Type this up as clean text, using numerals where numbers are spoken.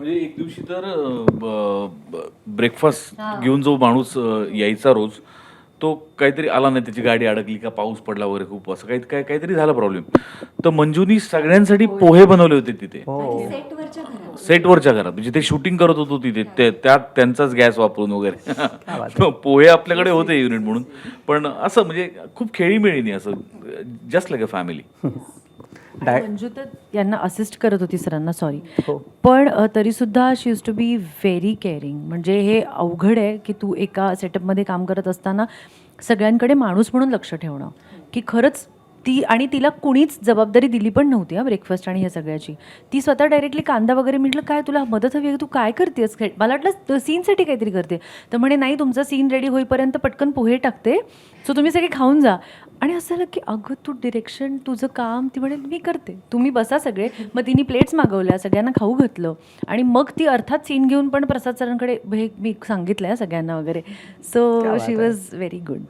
म्हणजे एक दिवशी तर ब्रेकफास्ट घेऊन जो माणूस यायचा रोज, तो काहीतरी आला नाही, त्याची गाडी अडकली का पाऊस पडला वगैरे खूप असं काहीतरी झाला प्रॉब्लेम. तर मंजूनी सगळ्यांसाठी पोहे बनवले होते तिथे. सेटवरच्या घरात. सेटवरच्या घरात म्हणजे ते शूटिंग करत होतो तिथे त्यात त्यांचाच गॅस वापरून वगैरे. पोहे आपल्याकडे होते युनिट म्हणून, पण असं म्हणजे खूप खेळीमेळीने असं just like a family. Manju तर यांना असिस्ट करत होती सरांना, सॉरी, पण तरी सुद्धा she use to be very caring. म्हणजे हे अवघड आहे की तू एका सेटअपमध्ये काम करत असताना सगळ्यांकडे माणूस म्हणून लक्ष ठेवणं, की खरंच ती, आणि तिला कुणीच जबाबदारी दिली पण नव्हती हा ब्रेकफास्ट आणि ह्या सगळ्याची. ती स्वतः डायरेक्टली कांदा वगैरे, म्हटलं काय तुला मदत हवी आहे, तू काय करतेस, मला वाटलं सीनसाठी काहीतरी करते. तर म्हणे नाही, तुमचा सीन रेडी होईपर्यंत पटकन पोहे टाकते, सो तुम्ही सगळे खाऊन जा. आणि असं झालं की अगं तू डिरेक्शन, तुझं काम, ती म्हणेल मी करते, तुम्ही बसा सगळे. मग तिने प्लेट्स मागवल्या, सगळ्यांना खाऊ घातलं, आणि मग ती अर्थात सीन घेऊन पण प्रसाद सरांकडे, हे मी सांगितलं सगळ्यांना वगैरे. So she was very good.